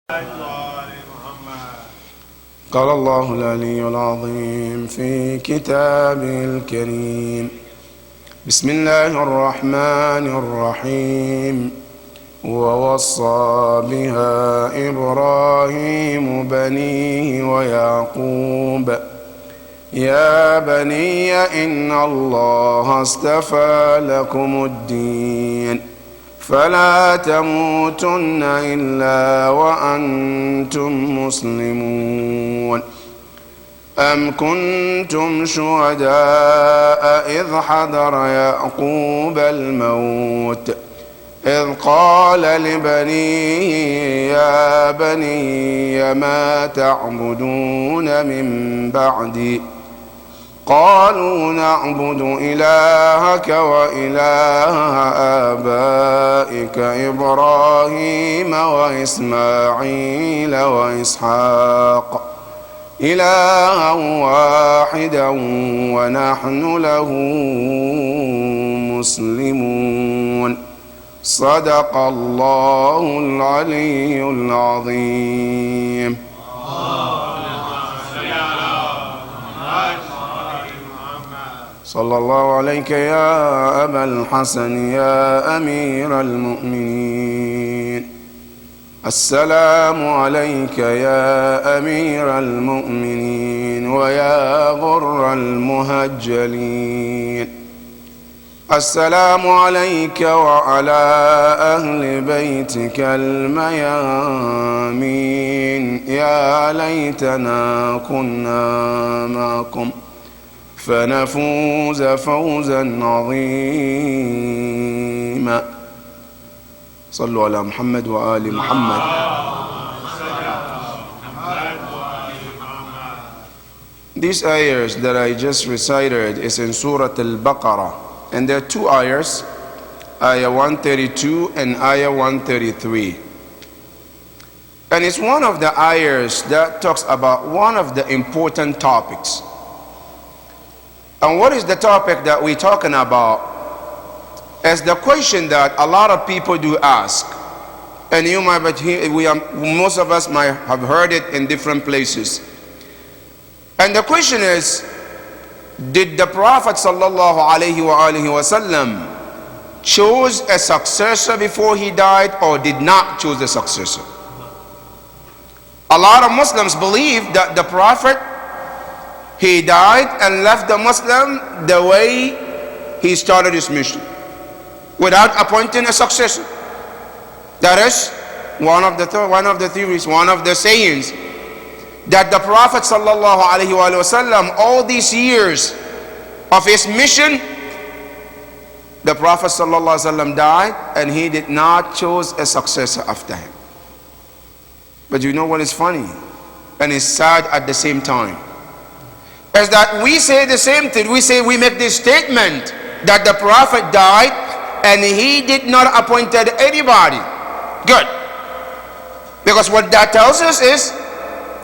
قال الله العلي العظيم في كتابه الكريم: بسم الله الرحمن الرحيم. ووصى بها إبراهيم بنيه ويعقوب يا بني إن الله اصطفى لكم الدين فلا تموتن إلا وأنتم مسلمون. أم كنتم شهداء إذ حضر يعقوب الموت إذ قال لبنيه يا بني ما تعبدون من بعدي قالوا نعبد إلهك وإله آبائك إبراهيم وإسماعيل وإسحاق إلها واحدا ونحن له مسلمون. صدق الله العلي العظيم. صلى الله عليك يا أبا الحسن يا أمير المؤمنين. السلام عليك يا أمير المؤمنين ويا غر المهجلين. السلام عليك وعلى أهل بيتك الميامين. يا ليتنا كنا معكم فنفوز فوزا عظيما. صلوا على محمد وآل محمد. These ayahs that I just recited is in Surah Al-Baqarah, and there are two ayahs, ayah 132 and ayah 133. And it's one of the ayahs that talks about one of the important topics. And what is the topic that we're talking about? Is the question that a lot of people do ask, and you might, but most of us might have heard it in different places. And the question is, did the Prophet sallallahu alaihi wasallam choose a successor before he died, or did not choose a successor? A lot of Muslims believe that the Prophet, he died and left the Muslim the way he started his mission, without appointing a successor. That is one of the theories, one of the sayings, that the Prophet sallallahu alaihi wasallam, all these years of his mission, the Prophet sallallahu alaihi wasallam died and he did not choose a successor after him. But you know what is funny and is sad at the same time? Is that we say the same thing. We make this statement that the Prophet died and he did not appoint anybody. Good. Because what that tells us is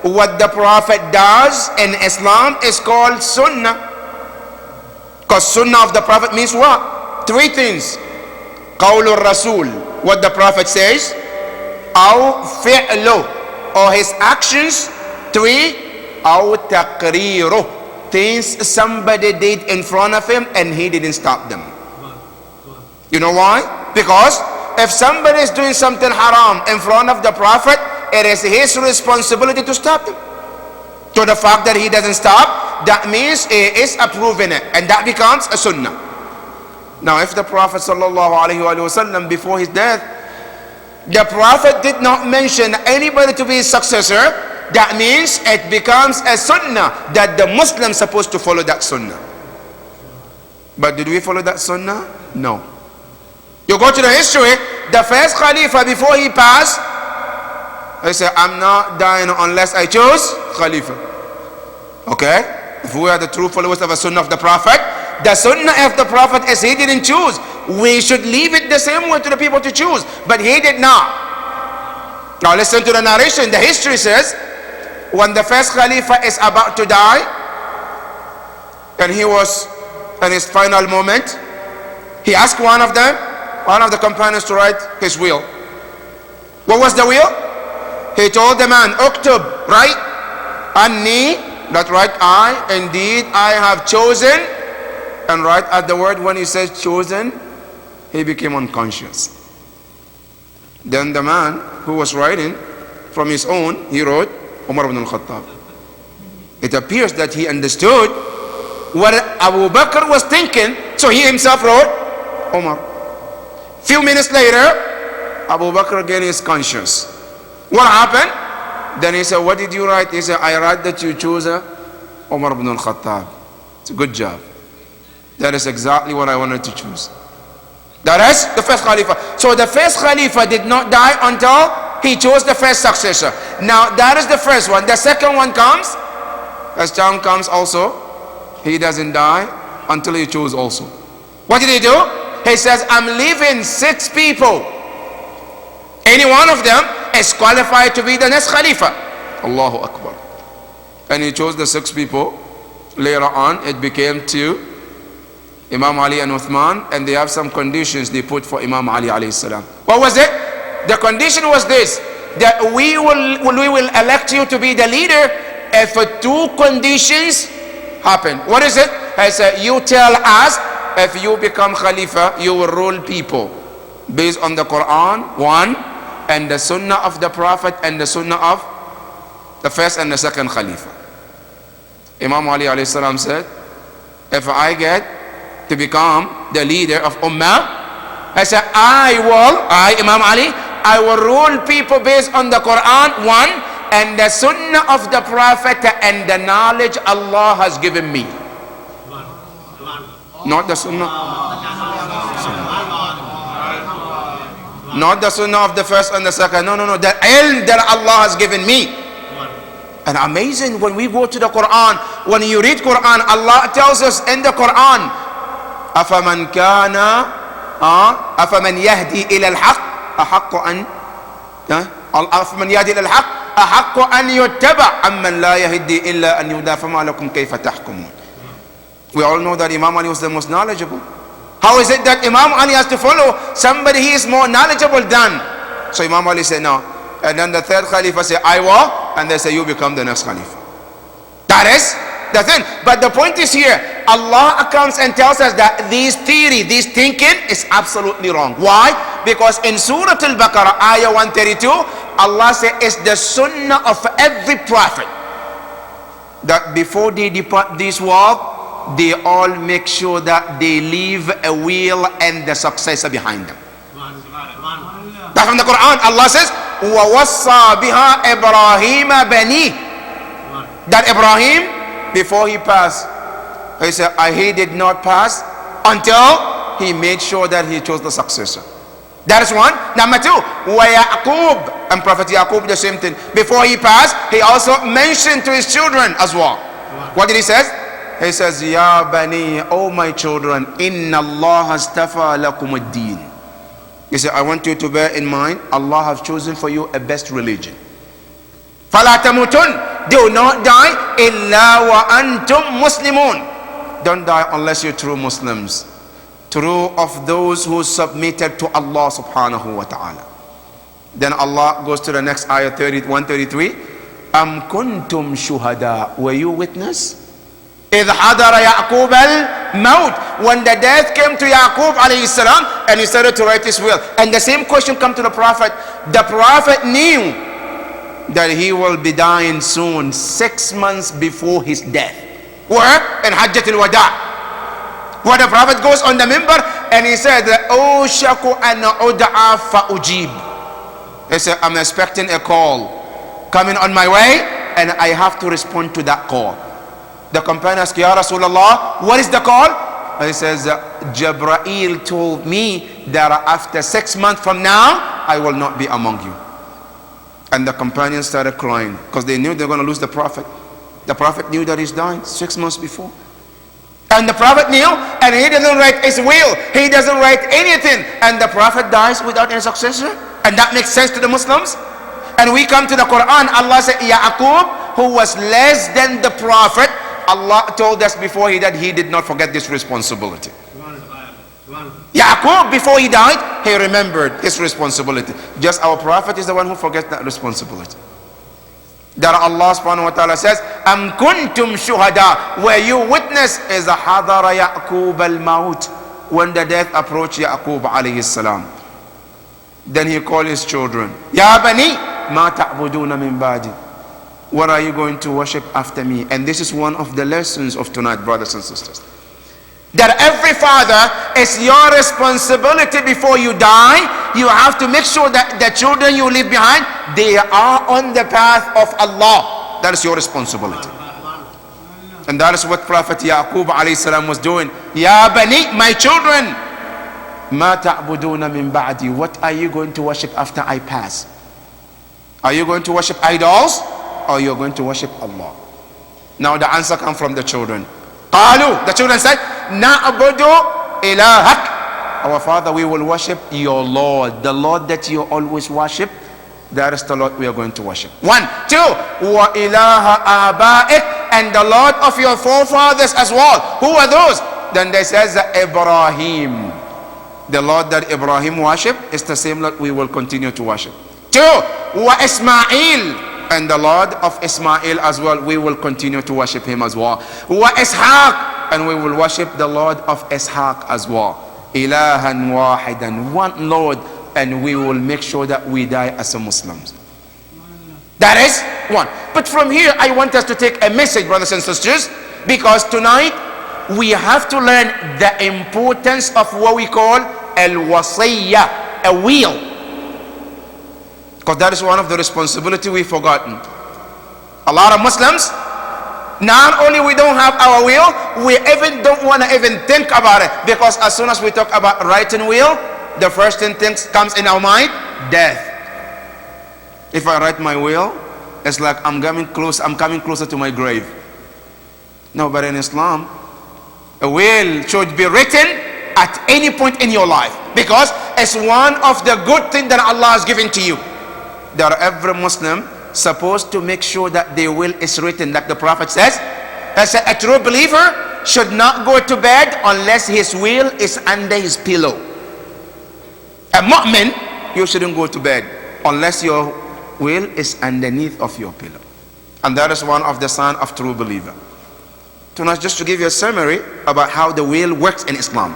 what the Prophet does in Islam is called Sunnah. Because Sunnah of the Prophet means what? Three things. Qawlul Rasul, what the Prophet says. Aw fi'lu, or his actions. Three, aw taqriruh, things somebody did in front of him and he didn't stop them. You know why? Because if somebody is doing something haram in front of the Prophet, it is his responsibility to stop them. To the fact that he doesn't stop, that means he is approving it, and that becomes a sunnah. Now if the Prophet sallallahu alaihi wasallam before his death, the Prophet did not mention anybody to be his successor, that means it becomes a sunnah that the Muslims are supposed to follow that sunnah. But did we follow that sunnah? No. You go to the history, the first Khalifa before he passed, he said, I'm not dying unless I choose Khalifa. Okay? If we are the true followers of the sunnah of the Prophet, the sunnah of the Prophet is he didn't choose. We should leave it the same way to the people to choose. But he did not. Now listen to the narration. The history says, when the first Khalifa is about to die, and he was in his final moment, he asked one of the companions to write his will. What was the will? he told the man, Uktub, write, Anni, that right, I, indeed, I have chosen. And right at the word when he says chosen, he became unconscious. Then the man who was writing from his own, he wrote, Umar ibn al-Khattab. It appears that he understood what Abu Bakr was thinking, so he himself wrote, Umar. Few minutes later, Abu Bakr gained his conscience. What happened? Then he said, what did you write? He said, I write that you chose Umar ibn al-Khattab. It's a good job. That is exactly what I wanted to choose. That is the first Khalifa. So the first Khalifa did not die until he chose the first successor. Now that is the first one. The second one comes, as time comes also, he doesn't die until he chose also. What did he do? He says, I'm leaving 6 people. Any one of them is qualified to be the next Khalifa. Allahu Akbar. And he chose the 6 people. Later on, it became 2. Imam Ali and Uthman, and they have some conditions they put for Imam Ali alayhi salam. What was it? The condition was this, that we will elect you to be the leader if 2 conditions happen. What is it? I said, you tell us if you become Khalifa, you will rule people based on the Quran, 1, and the Sunnah of the Prophet and the Sunnah of the first and the second Khalifa. Imam Ali alayhi salam said, if I get to become the leader of Ummah, I said, I Imam Ali, I will rule people based on the Quran, 1, and the Sunnah of the Prophet and the knowledge Allah has given me. Not the Sunnah. Not the Sunnah of the first and the second. No. The ilm that Allah has given me. And amazing, when we go to the Quran, when you read Quran, Allah tells us in the Quran, أفمن كان أفمن يهدي إلى الحق أحق أن أفمن يهدي إلى الحق أحق أن يتبع أمن لا يهدي إلا أن يهدى فما لكم كيف تحكمون. We all know that Imam Ali was the most knowledgeable. How is it that Imam Ali has to follow somebody he is more knowledgeable than? So Imam Ali said no. And then the third Khalifa said, I will, and they say you become the next Khalifa. That is the thing. But the point is here, Allah comes and tells us that this theory, this thinking is absolutely wrong. Why? Because in Surah Al-Baqarah, ayah 132, Allah says it's the sunnah of every prophet that before they depart this world, they all make sure that they leave a will and the successor behind them. That's from the Quran. Allah says, وَوَصَّى بِهَا إِبْرَاهِيمَ بَنِيهِ, that Ibrahim, before he passed, he said, he did not pass until he made sure that he chose the successor. That is 1. Number 2, وَيَعْقُوب, and Prophet Yaqub, the same thing. Before he passed, he also mentioned to his children as well. What did he say? He says, Ya bani, oh my children, inna Allah astafa lakum ad-din. He said, I want you to bear in mind, Allah has chosen for you a best religion. فَلَا تَمُوتُنْ, do not die, إِلَّا وَأَنْتُمْ مُسْلِمُونَ. Don't die unless you're true Muslims. True of those who submitted to Allah subhanahu wa ta'ala. Then Allah goes to the next ayah 133. أَمْ كُنْتُمْ شُهَدَاء, were you witness? إِذْ حَضَرَ يَعْقُوبَ الْمَوْتِ, when the death came to Yaqub alayhi salam and he started to write his will. And the same question come to the Prophet. The Prophet knew that he will be dying soon, 6 months before his death. Where? In Hajjat al-Wada, where the Prophet goes on the minbar and he said, أُوشَكُ أَنَ أُدْعَى فَأُجِيبُ. He said, I'm expecting a call coming on my way and I have to respond to that call. The companion asked, Ya Rasulullah, what is the call? And he says, Jabrail told me that after 6 months from now, I will not be among you. And the companions started crying because they knew they were going to lose the Prophet. The Prophet knew that he's dying 6 months before. And the Prophet knew, and he doesn't write his will. He doesn't write anything. And the Prophet dies without any successor. And that makes sense to the Muslims. And we come to the Quran, Allah said, Yaqub, who was less than the Prophet, Allah told us before he died, he did not forget this responsibility. Yaqub, before he died, he remembered his responsibility. Just our Prophet is the one who forgets that responsibility. That Allah subhanahu wa ta'ala says, Am kuntum shuhada, where you witness is a hadara Ya'qub al-maut, when the death approached Ya'qub alayhi salam. Then he called his children, Ya bani, ma ta'buduna min ba'di. What are you going to worship after me? And this is one of the lessons of tonight, brothers and sisters. That every father, is your responsibility before you die. You have to make sure that the children you leave behind, they are on the path of Allah. That is your responsibility. And that is what Prophet Yaqub alayhi salam was doing. Ya bani, my children, ma ta'buduna min ba'di. What are you going to worship after I pass? Are you going to worship idols, or you're going to worship Allah? Now the answer comes from the children. Qalu, the children said, Na'budu ilahak. Our Father, we will worship your Lord. The Lord that you always worship, that is the Lord we are going to worship. 1, 2, wa ilaha abaik, and the Lord of your forefathers as well. Who are those? Then they says Ibrahim. The Lord that Ibrahim worshiped is the same Lord we will continue to worship. 2, wa Ismail, and the Lord of Ismail as well, we will continue to worship him as well. Wa Ishaq, and we will worship the Lord of Ishaq as well. Ilahan wahidan, one Lord, and we will make sure that we die as a Muslims. That is one. But from here, I want us to take a message, brothers and sisters, because tonight we have to learn the importance of what we call al-wasiyya, a will. Because that is one of the responsibility we've forgotten. A lot of Muslims, not only we don't have our will, we even don't want to even think about it. Because as soon as we talk about writing will, the first thing comes in our mind, death. If I write my will, it's like I'm coming closer to my grave. No, but in Islam, a will should be written at any point in your life, because it's one of the good things that Allah has given to you. That every Muslim supposed to make sure that their will is written, like the Prophet says, as a true believer should not go to bed unless his will is under his pillow. A mu'min, you shouldn't go to bed unless your will is underneath of your pillow. And that is one of the signs of true believer. Tonight, just to give you a summary about how the will works in Islam.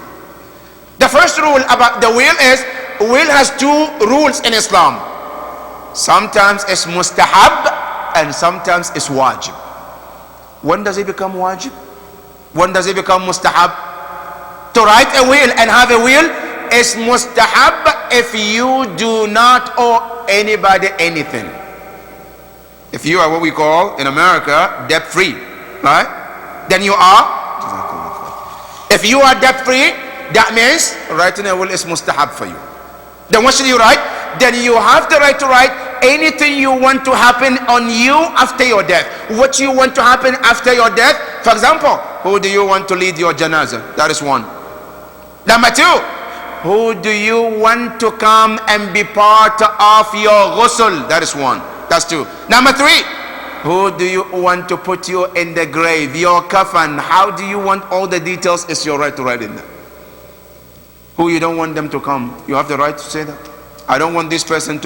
The first rule about the will is, will has 2 rules in Islam. Sometimes it's mustahab and sometimes it's wajib. When does it become wajib? When does it become mustahab? To write a will and have a will is mustahab if you do not owe anybody anything. If you are what we call in America debt-free, right? Then you are. If you are debt-free, that means writing a will is mustahab for you. Then what should you write? Then you have the right to write anything you want to happen on you after your death. What you want to happen after your death. For example, who do you want to lead your janazah? That is 1. Number 2, who do you want to come and be part of your ghusl? That is 1. That's 2. Number 3, who do you want to put you in the grave? Your kafan. How do you want all the details? It's your right to write in there. Who you don't want them to come, you have the right to say that. I don't want this person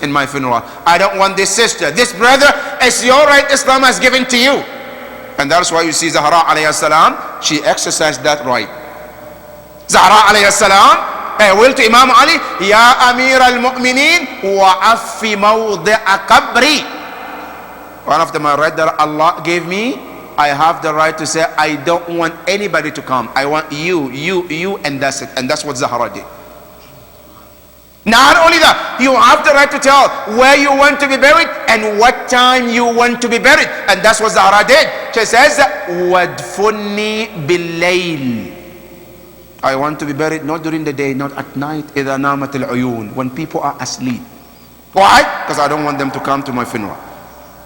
in my funeral. I don't want this sister, this brother. It's your right Islam has given to you. And that's why you see Zahra alayhi salam, she exercised that right. Zahra alayhi salam, will to Imam Ali, Ya Amir al-Mu'mineen, wa'affi mawdi'a qabri. One of them I read that Allah gave me, I have the right to say, I don't want anybody to come. I want you, and that's it. And that's what Zahra did. Not only that, you have the right to tell where you want to be buried and what time you want to be buried. And that's what Zahra did. She says, وَادْفُنِّي بِاللَّيْلِ. I want to be buried not during the day, not at night. إِذَا نَامَتِ الْعُيُونَ. When people are asleep. Why? Because I don't want them to come to my funeral.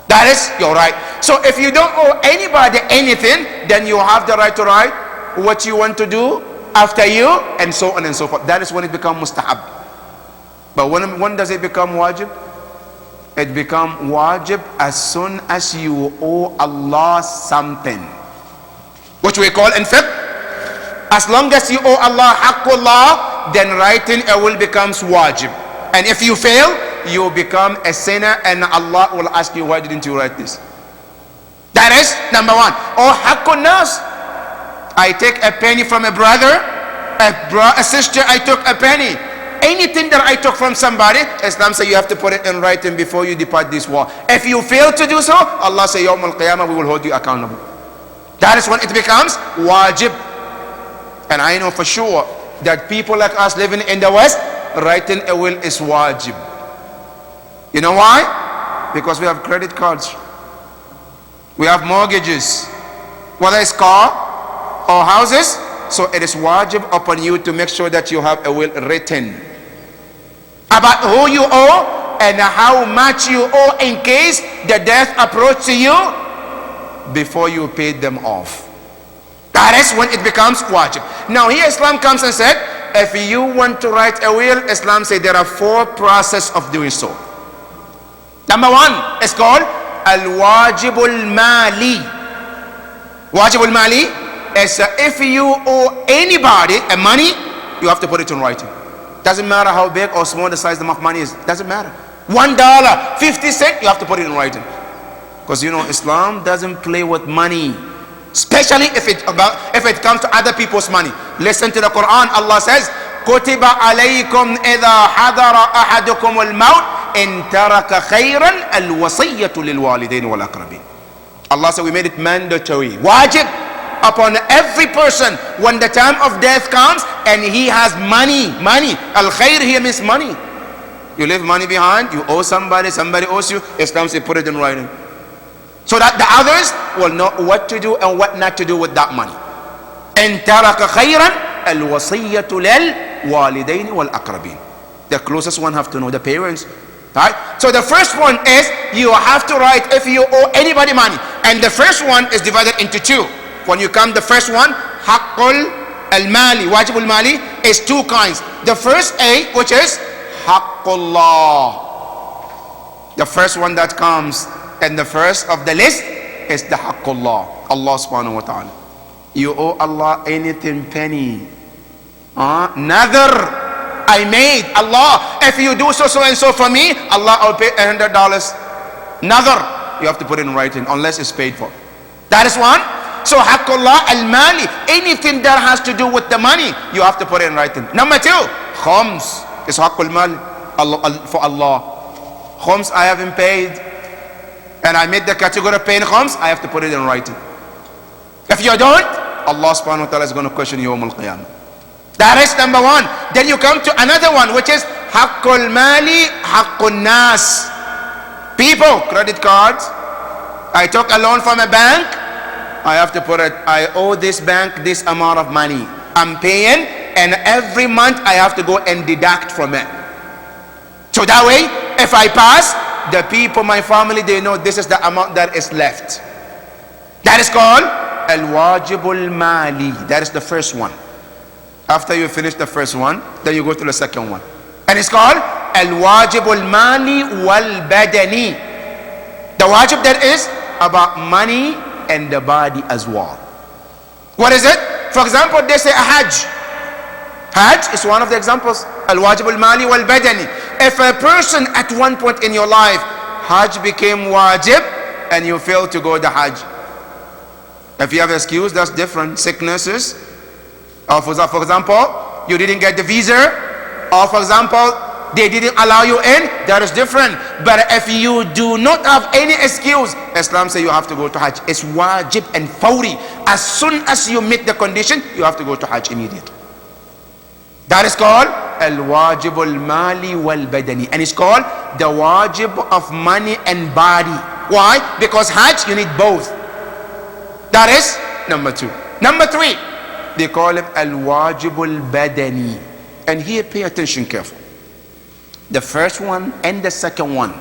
That is your right. So if you don't owe anybody anything, then you have the right to write what you want to do after you, and so on and so forth. That is when it becomes mustahab. But when does it become wajib? It becomes wajib as soon as you owe Allah something, which we call in fiqh. As long as you owe Allah haqqullah, Allah, then writing a will becomes wajib. And if you fail, you become a sinner, and Allah will ask you, why didn't you write this? That is number one. Or haqqun nas. I take a penny from a brother, a sister, I took a penny. Anything that I took from somebody, Islam says you have to put it in writing before you depart this world. If you fail to do so, Allah says, Yawm al-Qiyamah, we will hold you accountable. That is when it becomes wajib. And I know for sure that people like us living in the West, writing a will is wajib. You know why? Because we have credit cards. We have mortgages. Whether it's car or houses, so it is wajib upon you to make sure that you have a will written about who you owe and how much you owe in case the death approach to you before you pay them off. That is when it becomes wajib. Now here Islam comes and said, if you want to write a will, Islam said there are 4 processes of doing so. Number 1 is called al-wajibul mali. Wajibul mali is if you owe anybody a money, you have to put it in writing. Doesn't matter how big or small the size of money is. Doesn't matter. $1, 50 cents, you have to put it in writing. Because you know Islam doesn't play with money, especially if it comes to other people's money. Listen to the Quran. Allah says, كتب عليكم إذا حضر أحدكم الموت إن ترك خيرا الوصية للوالدين والأقربين. Allah said we made it mandatory, wajib, upon every person when the time of death comes and he has money. Al-khair here means money. You leave money behind, you owe somebody, somebody owes you, Islam says put it in writing, so that the others will know what to do and what not to do with that money. إن ترك خيرا الوصية للوالدين والأقربين. The closest one have to know, the parents. Right? So the first one is you have to write if you owe anybody money. And the first one is divided into 2. When you come, the first one, haqqul al-mali, wajibul mali, is 2 kinds. The first A, which is haqqullah. The first one that comes and the first of the list is the haqqullah. Allah subhanahu wa ta'ala. You owe Allah anything penny. Nadhr I made, Allah, if you do so and so for me, Allah, I'll pay $100. Nadhr, you have to put it in writing unless it's paid for. That is one. So haqqullah al-mali, anything that has to do with the money, you have to put it in writing. Number 2, khums is haqqul mal for Allah. Khums I haven't paid, and I made the category of paying khums, I have to put it in writing. If you don't, Allah subhanahu wa ta'ala is going to question you yawm al-qiyamah. That is number 1. Then you come to another one, which is haqqul mali, haqqun nas. People, credit cards. I took a loan from a bank. I have to put it, I owe this bank this amount of money. I'm paying, and every month I have to go and deduct from it. So that way, if I pass, the people, my family, they know this is the amount that is left. That is called al-wajibul mali. That is the first one. After you finish the first one, then you go to the second one. And it's called al-wajibul mali wal badani. The wajib that is about money and the body as well. What is it? For example, they say a hajj. Hajj is one of the examples. Al-wajibul mali wal badani. If a person at one point in your life, hajj became wajib and you fail to go the hajj. If you have an excuse, that's different. Sicknesses, or for example, you didn't get the visa, or for example, they didn't allow you in, that is different. But if you do not have any excuse, Islam says you have to go to Hajj. It's wajib and fawri. As soon as you meet the condition, you have to go to Hajj immediately. That is called al-wajibul mali wal badani, and it's called the wajib of money and body. Why? Because Hajj you need both. That is number 2. Number 3, they call it al-wajibul badani. And here pay attention carefully. The first one and the second one.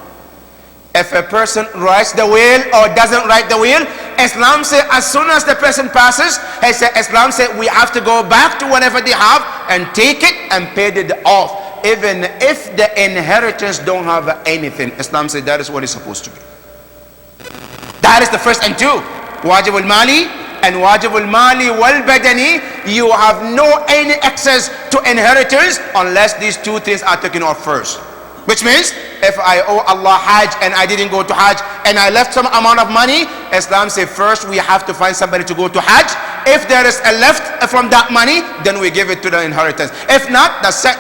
If a person writes the will or doesn't write the will, Islam says as soon as the person passes, Islam says we have to go back to whatever they have and take it and pay it off. Even if the inheritance don't have anything, Islam says that is what it's supposed to be. That is the first and 2. Wajibul mali and wajibul mali wal badani, you have no any access to inheritance unless these two things are taken off first. Which means, if I owe Allah Hajj and I didn't go to Hajj and I left some amount of money, Islam says first we have to find somebody to go to Hajj. If there is a left from that money, then we give it to the inheritance. If not, that's it.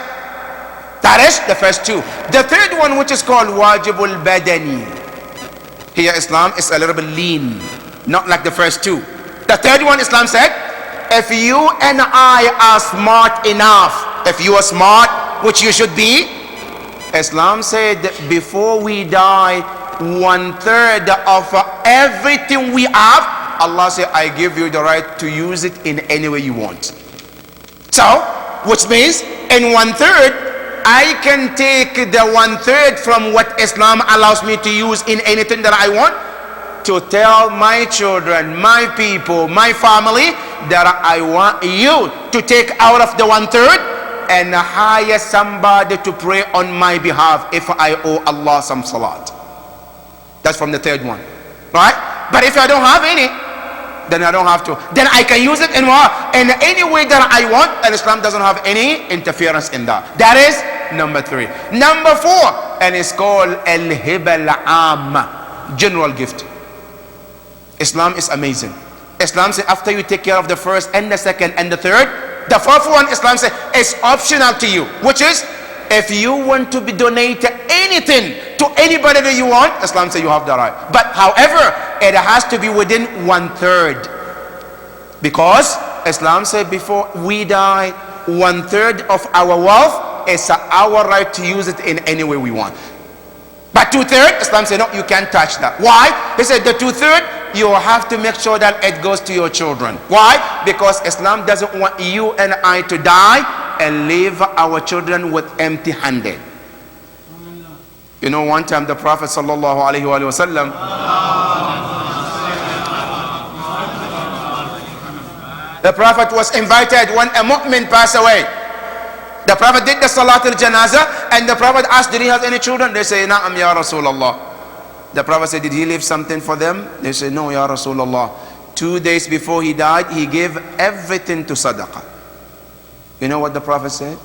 That is the first two. The third one, which is called wajibul badani. Here Islam is a little bit lean, not like the first two. The third one, Islam said, if you and I are smart enough, if you are smart, which you should be, Islam said before we die, 1/3 of everything we have, Allah said, I give you the right to use it in any way you want. So, which means in 1/3, I can take the 1/3 from what Islam allows me to use in anything that I want to tell my children, my people, my family that I want you to take out of the 1/3 and hire somebody to pray on my behalf if I owe Allah some salat. That's from the third one, right? But if I don't have any, then I don't have to. Then I can use it in any way that I want, and Islam doesn't have any interference in that. That is number 3. Number 4, and it's called al-hiba al-amma, general gift. Islam is amazing. Islam says after you take care of the first and the second and the third, the fourth one, Islam says, is optional to you, which is if you want to donate anything to anybody that you want, Islam says you have the right. But however, it has to be within 1/3, because Islam said before we die, 1/3 of our wealth is our right to use it in any way we want. But 2/3, Islam said no, you can't touch that. Why? He said the 2/3, you have to make sure that it goes to your children. Why? Because Islam doesn't want you and I to die and leave our children with empty-handed. You know, one time the Prophet sallallahu alaihi wasallam, the Prophet was invited when a mu'min passed away. The Prophet did the salat al-janazah and the Prophet asked, did he have any children? They say, na'am ya Rasulullah. The Prophet said, did he leave something for them? They said, no, Ya Rasulullah. 2 days before he died, he gave everything to sadaqah. You know what the Prophet said?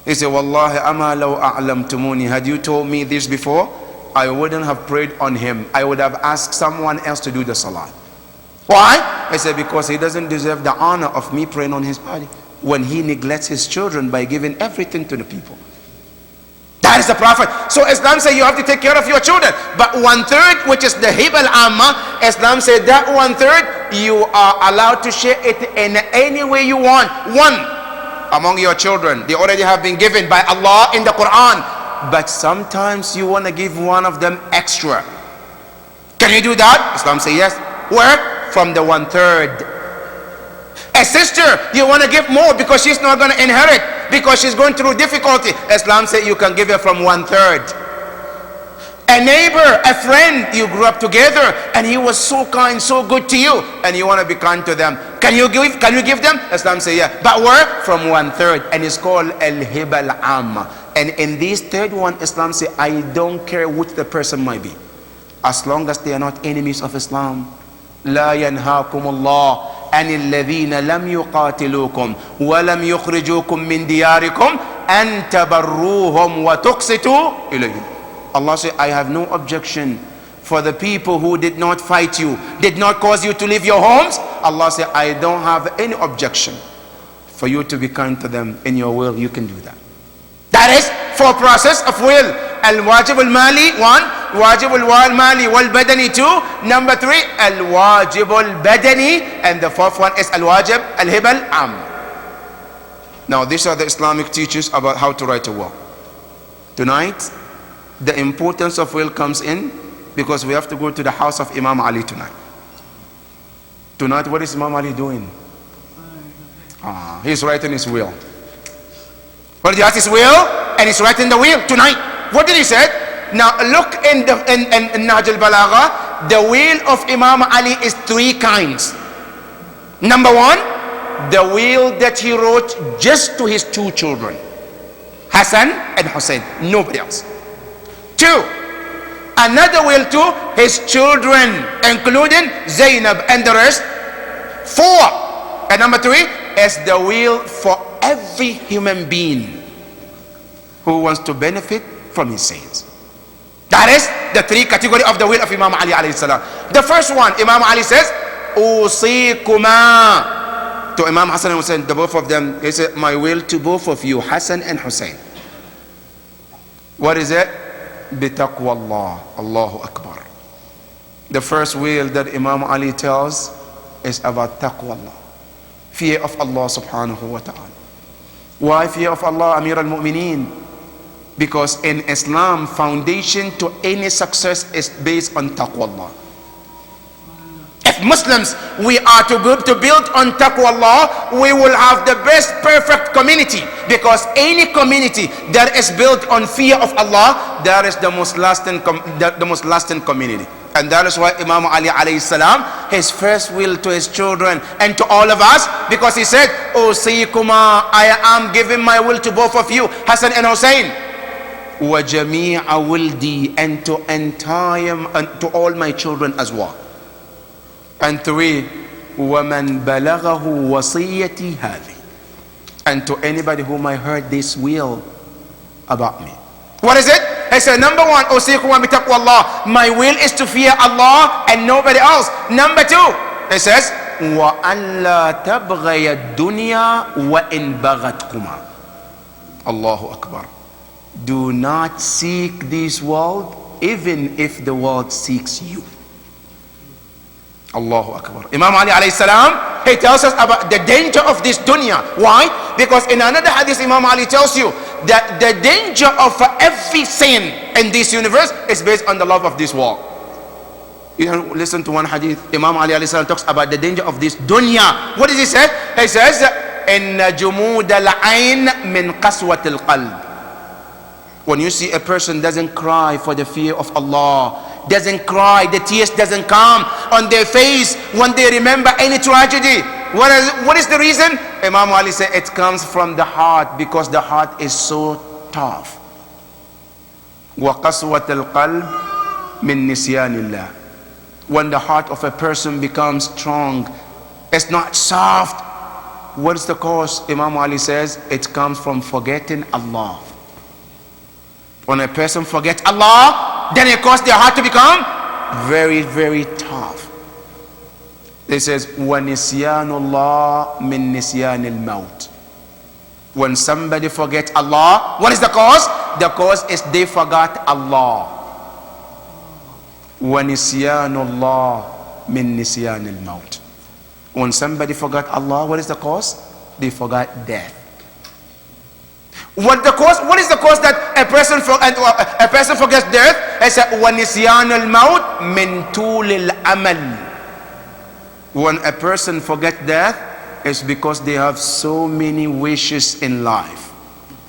He said, Wallahi ama law a'lamtumuni. Had you told me this before, I wouldn't have prayed on him. I would have asked someone else to do the salat. Why? I said, because he doesn't deserve the honor of me praying on his body when he neglects his children by giving everything to the people. That is the Prophet. So Islam says you have to take care of your children. But 1/3, which is the hiba al-amma, Islam said that 1/3 you are allowed to share it in any way you want. One among your children, they already have been given by Allah in the Quran. But sometimes you want to give one of them extra. Can you do that? Islam says yes. Where? From the 1/3. A sister, you want to give more because she's not going to inherit, because she's going through difficulty. Islam says you can give her from 1/3. A neighbor, a friend, you grew up together and he was so kind, so good to you, and you want to be kind to them. Can you give them? Islam says yeah. But where? From 1/3. And it's called al-hiba al-amma. And in this third one, Islam says I don't care which the person might be, as long as they are not enemies of Islam. لا ينهاكم الله عن الذين لم يقاتلوكم ولم يخرجوكم من دياركم أن تبروهم وتقسطوا إليهم. Allah said, I have no objection for the people who did not fight you, did not cause you to leave your homes. Allah said, I don't have any objection for you to be kind to them in your will. You can do that. That is for process of will. Al-wajib al-mali, 1. Wajib al-mali wal-badani, 2. Number 3, al-wajib al-badani. And the fourth one is al-wajib al-hiba al-am. Now these are the Islamic teachings about how to write a will. Tonight, the importance of will comes in because we have to go to the house of Imam Ali tonight. Tonight, what is Imam Ali doing? He's writing his will. Well, he has his will and he's writing the will tonight. What did he say? Now look in Nahj al-Balagha. The will of Imam Ali is 3 kinds. Number 1, the will that he wrote just to his 2 children, Hassan and Hussein, nobody else. 2, another will to his children, including Zainab and the rest. 4. And number 3 is the will for every human being who wants to benefit from his sins. That is the 3 category of the will of Imam Ali alayhi salam. The first one, Imam Ali says, Usikuma. To Imam Hassan and Hussein, the both of them, he said, my will to both of you, Hassan and Hussein. What is it? Bitaqwa Allah. Allahu Akbar. The first will that Imam Ali tells is about taqwa Allah. Fear of Allah subhanahu wa ta'ala. Why fear of Allah, Amir al-Mu'mineen? Because in Islam, foundation to any success is based on taqwa Allah. If Muslims, we are to build on taqwa Allah, we will have the best perfect community. Because any community that is built on fear of Allah, that is the most lasting community. And that is why Imam Ali alayhi salam, his first will to his children and to all of us, because he said, Usikuma, I am giving my will to both of you, Hassan and Hussein. Wa jami'a wildi, and to all my children as well. And 3, وَمَنْ بَلَغَهُ وَصِيَّتِي هَذِي, and to anybody whom I heard this will about me. What is it? He said, number 1, أُوصِيكُمْ بِتَقْوَى اللَّهِ, my will is to fear Allah and nobody else. Number 2, he says, وَأَنْ لَا تَبْغَيَ الدُّنْيَا وَإِنْ بَغَتْكُمَا. Allahu Akbar. Do not seek this world even if the world seeks you. Allahu Akbar. Imam Ali alayhi salam, he tells us about the danger of this dunya. Why? Because in another hadith, Imam Ali tells you that the danger of every sin in this universe is based on the love of this world. You know, listen to one hadith. Imam Ali alayhi salam talks about the danger of this dunya. What does he say? He says, "Inna jumud al-ayn min qaswat al-qalb." When you see a person doesn't cry for the fear of Allah, doesn't cry, the tears doesn't come on their face when they remember any tragedy. What is the reason? Imam Ali said it comes from the heart, because the heart is so tough. وَقَسْوَةَ الْقَلْبِ مِن نِسْيَانِ اللَّهِ. When the heart of a person becomes strong, it's not soft. What is the cause? Imam Ali says it comes from forgetting Allah. When a person forgets Allah, then it causes their heart to become very, very tough. It says, وَنِسْيَانُ اللَّهِ مِن نِسْيَانِ الْمَوْتِ. When somebody forgets Allah, what is the cause? The cause is they forgot Allah. وَنِسْيَانُ اللَّهِ مِن نِسْيَانِ الْمَوْتِ. When somebody forgot Allah, what is the cause? They forgot death. What is the cause that a person forgets death? I said, وَنِسْيَانُ الْمَوْتِ مِن طُولِ الْأَمَلِ. When a person forgets death, it's because they have so many wishes in life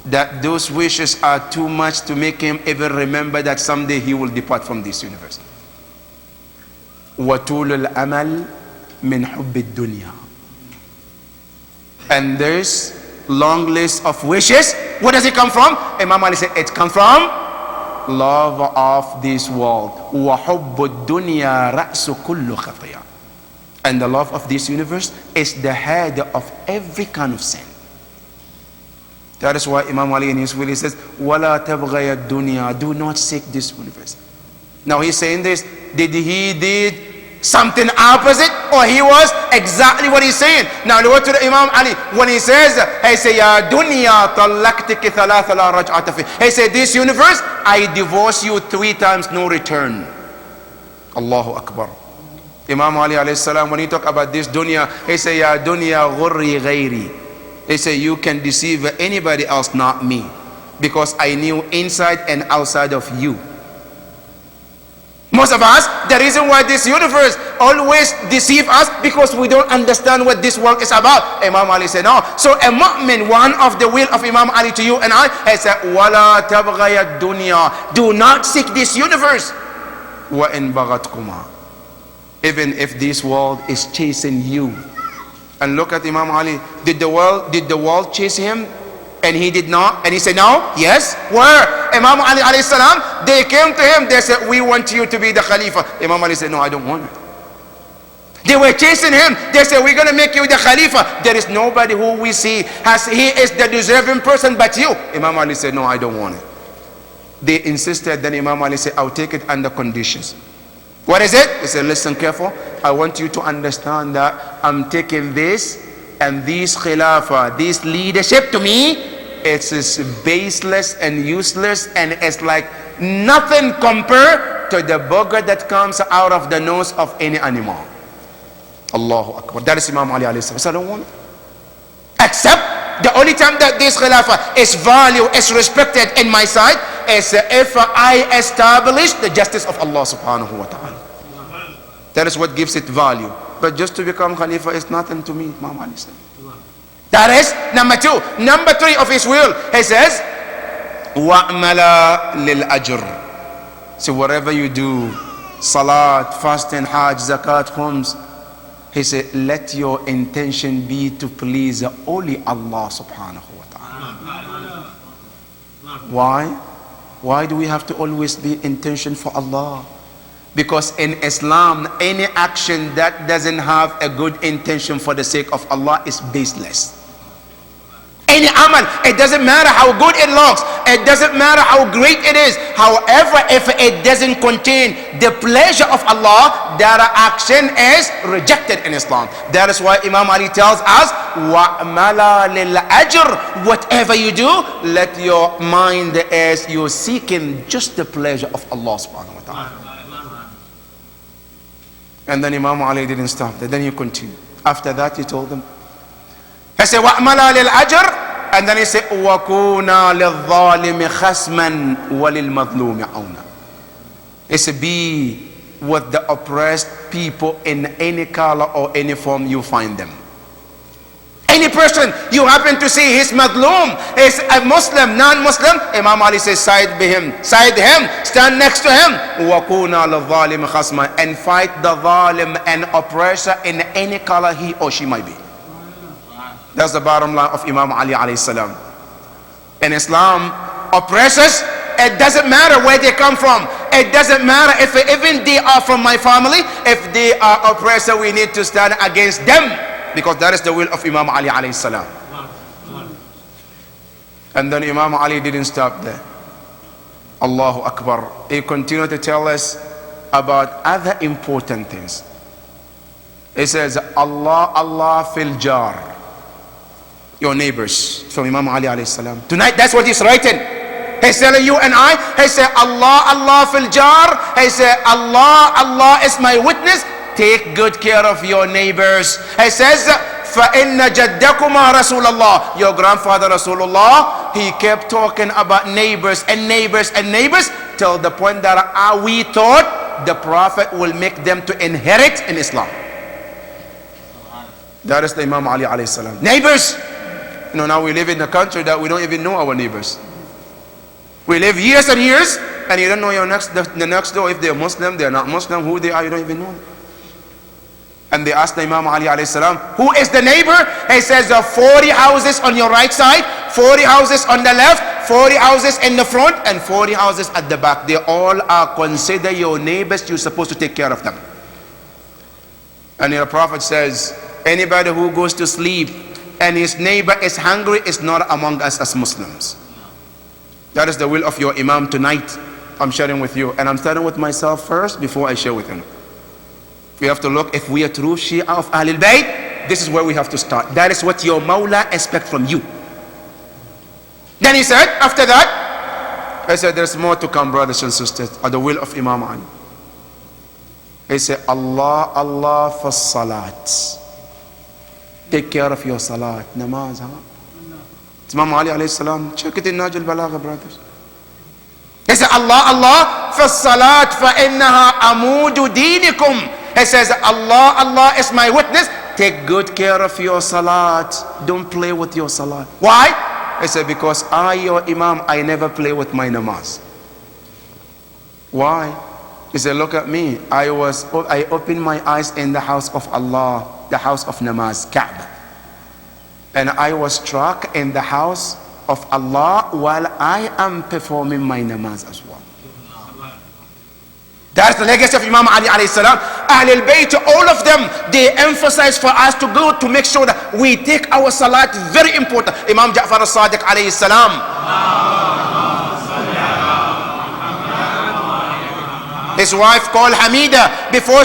that those wishes are too much to make him even remember that someday he will depart from this universe. وَطُولُ الْأَمَلِ مِنْ حُبِّ الدُّنْيَا. And there's long list of wishes. Where does it come from? Imam Ali said it comes from love of this world. وَحُبُّ الدُّنْيَا رَأْسُ كُلُّ خَطِيَةٍ. And the love of this universe is the head of every kind of sin. That is why Imam Ali in his will, he says, وَلَا تَبْغَيَ الدُّنْيَا. Do not seek this universe. Now he's saying this, did he did something opposite, or he was exactly what he's saying? Now look to the Imam Ali when he says, he say, Ya dunya talaqtiki thalatha la raj'ata fi. He said, this universe, I divorce you 3 times, no return. Allahu Akbar. Imam Ali alayhi salam, when he talk about this dunya, he say, Ya dunya ghurri ghayri. He say, you can deceive anybody else, not me, because I knew inside and outside of you. Most of us, the reason why this universe always deceive us, because we don't understand what this world is about. Imam Ali said no. So a mu'min, one of the will of Imam Ali to you and I, he said, وَلَا تَبْغَيَ الدُّنْيَا. Do not seek this universe. وَإِنْ بَغَتْكُمَا. Even if this world is chasing you. And look at Imam Ali. Did the world chase him? And he did not? And he said no? Yes. Where? Imam Ali alayhi salam, they came to him, they said, we want you to be the Khalifa. Imam Ali said, no, I don't want it. They were chasing him. They said, we're going to make you the Khalifa. There is nobody who we see he is the deserving person but you. Imam Ali said, no, I don't want it. They insisted. Then Imam Ali said, I'll take it under conditions. What is it? He said, listen careful. I want you to understand that I'm taking this and this Khilafah, this leadership to me, it's baseless and useless, and it's like nothing compared to the booger that comes out of the nose of any animal. Allahu Akbar. That is Imam Ali alayhi salam. So I don't want it. Except the only time that this Khilafah is valued, is respected in my sight, is if I establish the justice of Allah subhanahu wa ta'ala. That is what gives it value. But just to become Khalifa is nothing to me, Imam Ali said. That is number 2. Number 3 of his will, he says, وَأْمَلَا لِلْأَجْرِ. So whatever you do, salat, fasting, hajj, zakat, khums, he said, let your intention be to please only Allah subhanahu wa ta'ala. Why? Why do we have to always be intention for Allah? Because in Islam, any action that doesn't have a good intention for the sake of Allah is baseless. Any amal, it doesn't matter how good it looks, it doesn't matter how great it is. However, if it doesn't contain the pleasure of Allah, that action is rejected in Islam. That is why Imam Ali tells us, وَأْمَلَا لِلْأَجْرِ. Whatever you do, let your mind as you're seeking just the pleasure of Allah subhanahu wa ta'ala. And then Imam Ali didn't stop there. Then he continued. After that, he told them, he said, وَأْمَلَا لِلْأَجْرِ. And then he said, وَكُونَا لِلظَّالِمِ خَصْمًا وَلِلْمَظْلُومِ عَوْنًا. He said, be with the oppressed people in any color or any form you find them. Any person you happen to see his madloom, is a Muslim, non-Muslim, Imam Ali says, side him, stand next to him. وَكُونَا لِلظَّالِمِ خَصْمًا. And fight the zalim and oppressor in any color he or she might be. That's the bottom line of Imam Ali alayhi salam. In Islam, oppressors, it doesn't matter where they come from. It doesn't matter if even they are from my family. If they are oppressor, we need to stand against them, because that is the will of Imam Ali alayhi salam. And then Imam Ali didn't stop there. Allahu Akbar. He continued to tell us about other important things. He says, Allah, Allah fil jar. Your neighbors, from Imam Ali alayhi salam. Tonight, that's what he's writing. He's telling you and I, he said, Allah, Allah fil jar. He said, Allah, Allah is my witness. Take good care of your neighbors. He says, فَإِنَّ جَدَّكُمَا رَسُولَ اللَّهِ. Your grandfather Rasulullah, he kept talking about neighbors and neighbors and neighbors, till the point that we thought the Prophet will make them to inherit in Islam. That is the Imam Ali alayhi salam. Neighbors. You know, now we live in a country that we don't even know our neighbors. We live years and years, and you don't know the next door, if they're Muslim, they're not Muslim, who they are, you don't even know. And they asked the Imam Ali alayhi salam, who is the neighbor? He says, 40 houses on your right side, 40 houses on the left, 40 houses in the front, and 40 houses at the back. They all are considered your neighbors. You're supposed to take care of them. And the Prophet says, anybody who goes to sleep and his neighbor is hungry is not among us as Muslims. That is the will of your Imam tonight. I'm sharing with you, and I'm starting with myself first before I share with him. We have to look, if we are true Shia of Ahlul Bayt, this is where we have to start. That is what your Mawla expects from you. Then he said, after that, I said, there's more to come, brothers and sisters, on the will of Imam Ali. He said, Allah, Allah for salat. Take care of your salat, namaz. It's Imam Ali alayhi salam. Check it in Nahj al-Balagha, brothers. He said, Allah, Allah for salat, فَإِنَّهَا أَمُودُ دِينِكُمْ. He says, Allah, Allah is my witness. Take good care of your salat. Don't play with your salat. Why? He said, because I, your Imam, I never play with my namaz. Why? He said, look at me. I opened my eyes in the house of Allah, the house of namaz, Kaaba. And I was struck in the house of Allah while I am performing my namaz as well. That's the legacy of Imam Ali alayhi salam. Ahl al-Bayt, all of them, they emphasize for us to go to make sure that we take our salat very important. Imam Ja'far al-Sadiq alayhi salam. His wife called Hamida before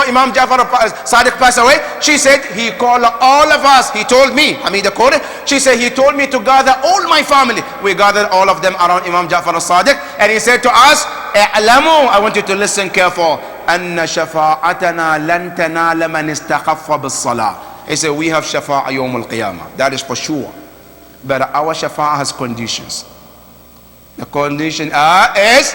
Imam Ja'far Sadiq passed away. She said he called all of us. He told me, Hamida called it. She said he told me to gather all my family. We gathered all of them around Imam Ja'far Sadiq, and he said to us, "I'lamu," I want you to listen careful. "Anna shafa'atana lan tanala man istakhaffa bis-salah." He said we have shafa'a yawm al-qiyamah. That is for sure. But our shafa'a has conditions. The condition is,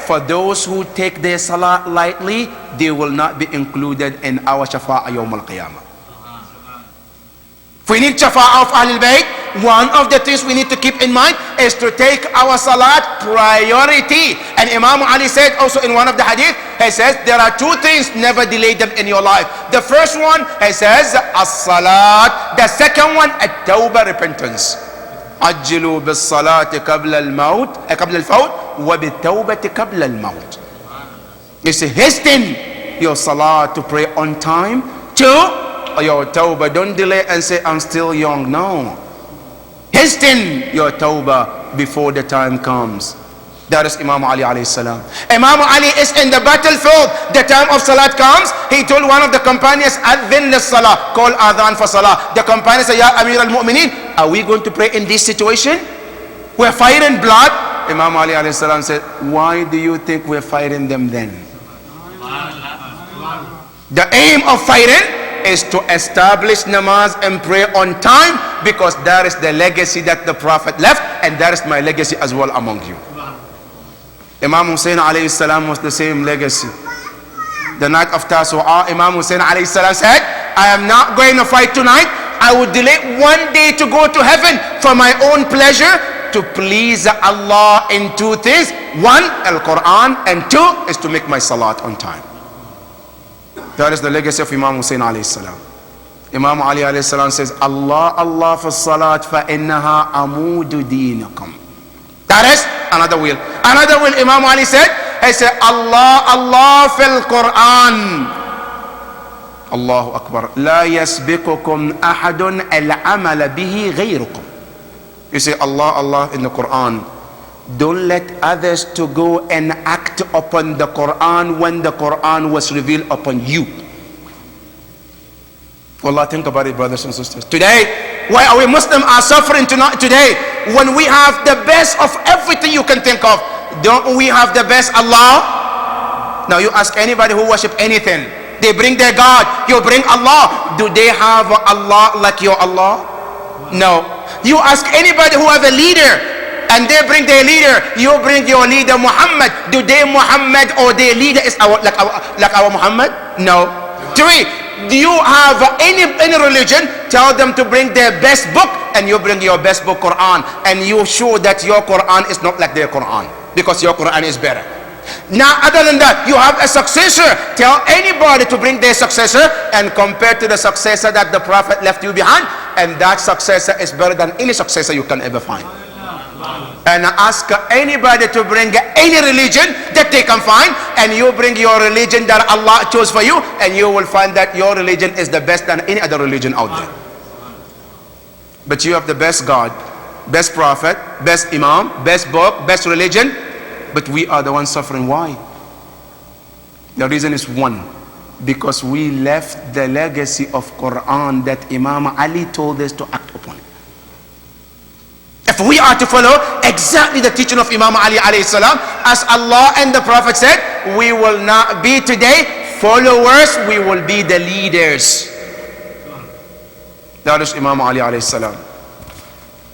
for those who take their salah lightly, they will not be included in our shafa'a yawm al-qiyamah. If we need shafa'a of Ahlul Bayt, one of the things we need to keep in mind is to take our salat priority. And Imam Ali said also in one of the hadith, he says there are two things, never delay them in your life. The first one, he says, as-salat. The second one, at-tawbah, repentance. عجلوا بالصلاة قبل الموت قبل الفوت وبالتوبة قبل الموت. You say hasten your salah to pray on time. Two, your tawbah, don't delay and say I'm still young. No, hasten your tawbah before the time comes. That is Imam Ali alayhi salam. Imam Ali is in the battlefield. The time of salat comes. He told one of the companions, "Adhin lis-salah," call adhan for salah. The companion said, "Ya Amir al-Mu'mineen, are we going to pray in this situation? We're fighting blood." Imam Ali alayhi salam said, "Why do you think we're fighting them then?" The aim of fighting is to establish namaz and pray on time, because that is the legacy that the Prophet left, and that is my legacy as well among you. Imam Hussein alayhi salam was the same legacy. The night of Tasu'ah, Imam Hussein alayhi salam said, "I am not going to fight tonight. I would delay one day to go to heaven for my own pleasure, to please Allah in two things. One, Al-Quran, and two is to make my salat on time." That is the legacy of Imam Hussein alayhi salam. Imam Ali alayhi salam says, "Allah, Allah for salat, fa innaha amudu dinakum." That is another will. Another will, Imam Ali said, he said, "Allah, Allah fil Quran." Allahu Akbar. "La yasbiqukum ahadun al-amal bihi ghayrukum." You say Allah, Allah in the Quran. Don't let others to go and act upon the Quran when the Quran was revealed upon you. Wallah, think about it, brothers and sisters. Today, why are we Muslims are suffering today when we have the best of everything you can think of? Don't we have the best Allah? Now you ask anybody who worship anything, they bring their God, you bring Allah. Do they have Allah like your Allah? No. You ask anybody who have a leader and they bring their leader, you bring your leader Muhammad. Do they Muhammad or their leader is like our Muhammad? No. Three, do you have any religion? Tell them to bring their best book, and you bring your best book, Quran, and you show that your Quran is not like their Quran, because your Quran is better. Now, other than that, you have a successor. Tell anybody to bring their successor and compare to the successor that the Prophet left you behind, and that successor is better than any successor you can ever find. And ask anybody to bring any religion that they can find, and you bring your religion that Allah chose for you, and you will find that your religion is the best than any other religion out there. But you have the best God, best Prophet, best Imam, best book, best religion, but we are the ones suffering. Why? The reason is one, because we left the legacy of Quran that Imam Ali told us to act upon. If we are to follow exactly the teaching of Imam Ali alayhi salam, as Allah and the Prophet said, we will not be today followers, we will be the leaders. That is Imam Ali alayhi salam.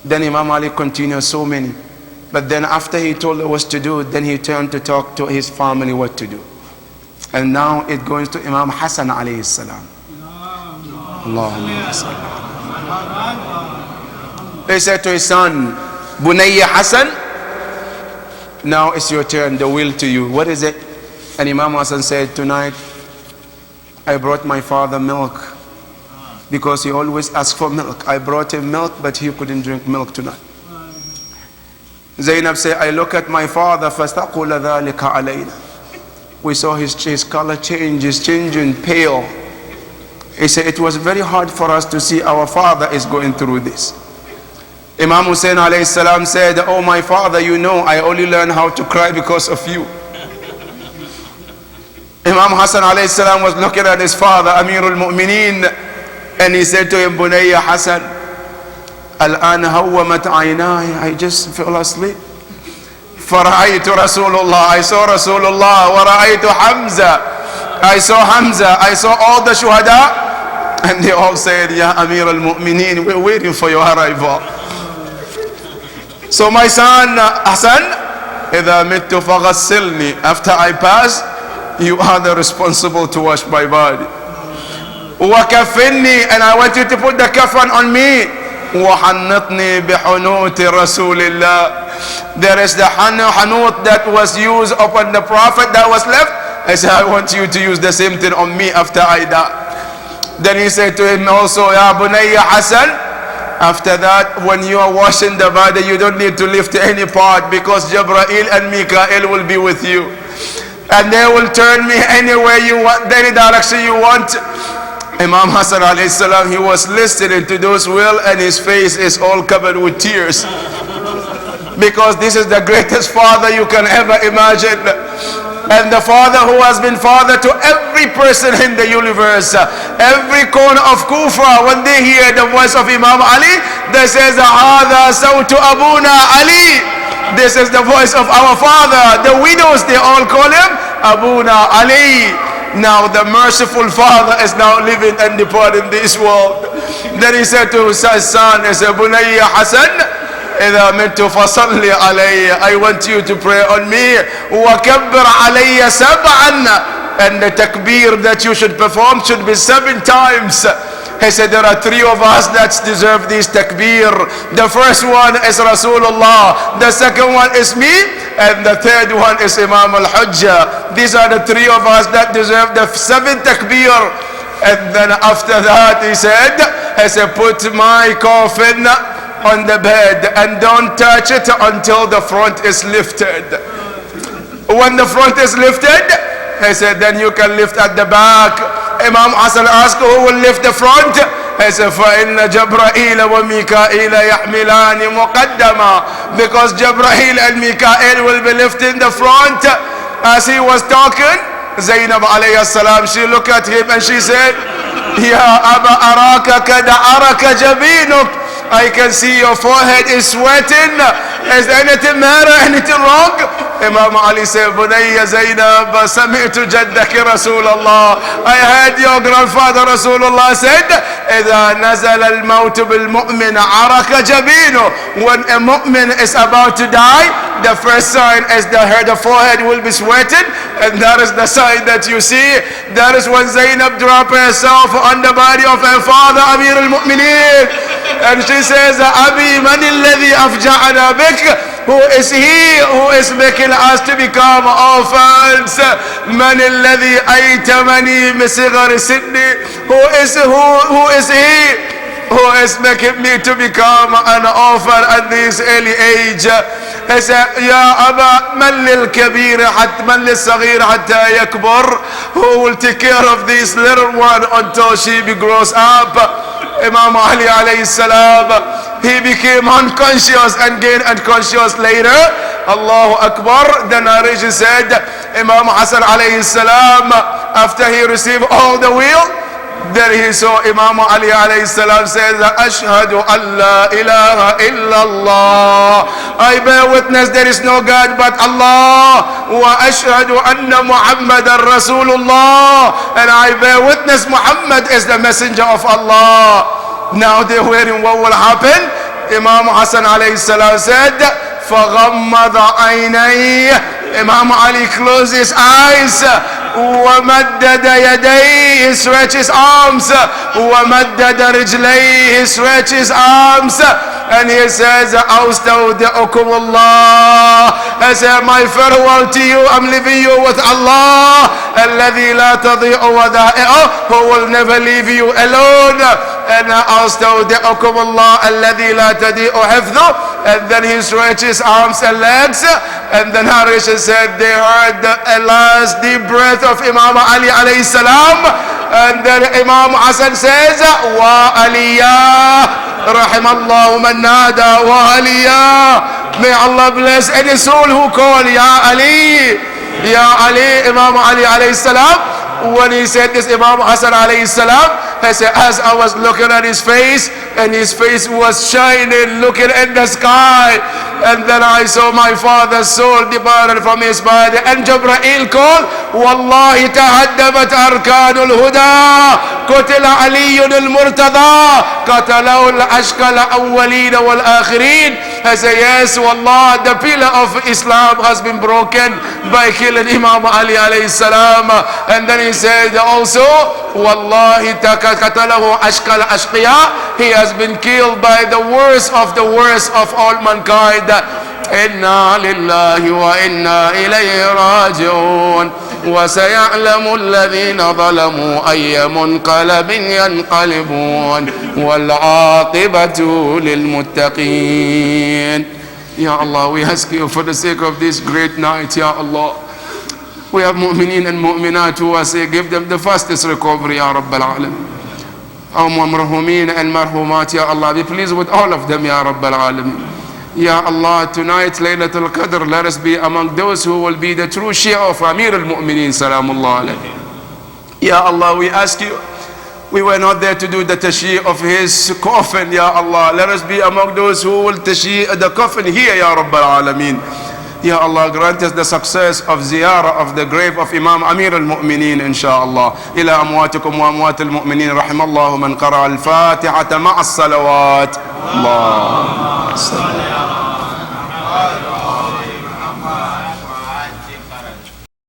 Then Imam Ali continued so many. But then after he told us what to do, then he turned to talk to his family what to do. And now it goes to Imam Hassan alayhi salam. Allahumma salli. He said to his son, Bunayya Hassan, now it's your turn, the will to you. What is it? And Imam Hassan said, tonight I brought my father milk, because he always asked for milk. I brought him milk, but he couldn't drink milk tonight. Zainab said, I look at my father, فَاسْتَقُلَ ذَلِكَ عَلَيْنَا. We saw his color change, is changing pale. He said, it was very hard for us to see our father is going through this. Imam Hussein alayhi salam said, oh my father, you know I only learned how to cry because of you. Imam Hassan alayhi salam was looking at his father, Amirul Mu'mineen, and he said to him, Bunayya Hassan, Al-an hawwamat aynai, I just fell asleep. Fara'aytu Rasulullah, I saw Rasulullah, wa ra'aytu Hamza, I saw Hamza, I saw all the shuhada. And they all said, Ya Amir al-Mu'mineen, we're waiting for your arrival. So my son Hassan, إِذَا مِتُّ فَغَسِّلْنِي, after I pass, you are the responsible to wash my body. وَكَفِّنِّي, and I want you to put the kafan on me. وَحَنَّطْنِي بِحُنُوتِ رَسُولِ اللَّهِ. There is the hanut that was used upon the Prophet that was left. I said, I want you to use the same thing on me after I die. Then he said to him also, Ya Bunayya Hassan, after that, when you are washing the body, you don't need to lift any part, because Jibreel and Mikael will be with you. And they will turn me anywhere you want, any direction you want. Imam Hassan alayhi salam, he was listening to those will, and his face is all covered with tears. Because this is the greatest father you can ever imagine. And the father who has been father to every person in the universe, every corner of Kufa, when they hear the voice of Imam Ali, they say, Hada sawtu Abuna Ali. This is the voice of our father. The widows, they all call him Abuna Ali. Now the merciful father is now living and departing this world. Then he said to his son, he said, Bunayya Hassan, إذا مت فصل علي, I want you to pray on me. وكبر علي سبعا, and the takbir that you should perform should be 7 times. He said, there are 3 of us that deserve this takbir. The first one is Rasulullah, the second one is me, and the third one is Imam al-Hujjah. These are the 3 of us that deserve the 7 takbir. And then after that he said, put my coffin on the bed and don't touch it until the front is lifted. When the front is lifted, he said, then you can lift at the back. Imam Hassan asked, who will lift the front? He said, فَإِنَّ جَبْرَائِيلَ وَمِيكَائِيلَ يَحْمِلَانِ مُقَدَّمًا, because Jibreel and Mikael will be lifting the front. As he was talking, Zainab alayhi salam, she looked at him and she said, Ya Aba araka kada araka jabinuk, I can see your forehead is sweating. Is there anything matter, anything wrong? Imam Ali said, Bunayya Zainab, sami'tu jaddaki Rasulullah, I heard your grandfather Rasulullah said, إذا نزل الموت بالمؤمن عرك جبينه, when a mu'min is about to die, the first sign is that the forehead will be sweating, and that is the sign that you see. That is when Zainab dropped herself on the body of her father Amir al-Mu'mineen, and she says, Abi man alladhi afja'ana bik, who is he who is making us to become orphans? Man alladhi aytamani min sighar sinni, who is he who is making me to become an orphan at this early age? He said, Ya Aba, man lil kabir man lil saghir hatta yakbar, who will take care of this little one until she grows up? Imam Ali alayhi salam, he became unconscious and gained unconscious later. Allahu Akbar. The narration said, Imam Hassan alayhi salam, after he received all the will, then he saw Imam Ali alayhi salam says, Ashhadu an la ilaha illallah, I bear witness there is no God but Allah, wa ashhadu anna Muhammadan Rasulullah, and I bear witness Muhammad is the messenger of Allah. Now they're waiting what will happen. Imam Hassan alayhi salam said, فَغَمَّضَ عَيْنَيْهِ, Imam Ali closed his eyes, وَمَدَّدَ يَدَيْهِ, he stretched his arms, وَمَدَّدَ رِجْلَيْهِ, he stretched his arms, and he says, أَوْسْتَوْدِعُكُمُ اللَّهِ, I say, my farewell to you, I'm leaving you with Allah, الَّذِي لَا تَضِيعُ وَدَائِعُهُ, who will never leave you alone, and أَوْسْتَوْدِعُكُمُ اللَّهِ الَّذِي لَا تَضِيعُ حِفْظُهُ, and then he stretched his arms and legs, and then Aisha said they heard the last deep breath of Imam Ali alayhi salam, and then Imam Hassan says, wa aliyah, rahimallahu man nada wa aliyah. May Allah bless any soul who call Ya Ali, Ya Ali. Imam Ali alayhi salam, when he said this, Imam Hassan alayhi salam, I said, as I was looking at his face, and his face was shining, looking in the sky, and then I saw my father's soul departed from his body, and Jibreel called, Wallahi tahaddabat arkanul huda, qutila aliyun al-murtada, qatalahu al-ashkal awwalin wal-akhirin. I said, yes, wallah, the pillar of Islam has been broken by killing Imam Ali alayhi salam. And then he said also, wallahi qatalahu ashkal ashqiya, he has been killed by the worst of all mankind. Inna lillahi wa inna ilayhi raji'un. وسيعلم الذين ظلموا أي منقلب ينقلبون والعاقبة للمتقين. Ya Allah, we ask you for the sake of this great night, Ya Allah. We have mu'mineen and mu'minat who are say, give them the fastest recovery, Ya Rabbal Alamin. Our marhumin and marhumat, Ya Allah, be pleased with all of them, Ya Rabbal Alamin. Ya Allah, tonight, Laylatul Qadr, let us be among those who will be the true Shia of Amir al-Mu'mineen, Salamullah alayhi. Ya Allah, we ask you, we were not there to do the tashyi' of his coffin, Ya Allah. Let us be among those who will tashyi' the coffin here, Ya Rabbal Alameen. Ya Allah, grant us the success of ziyarah of the grave of Imam Amir al-Mu'mineen, inshaAllah. Ila amwatikum wa amwat al-Mu'mineen, rahimallahu man qara al-Fatihata ma'a as-salawat. Allah.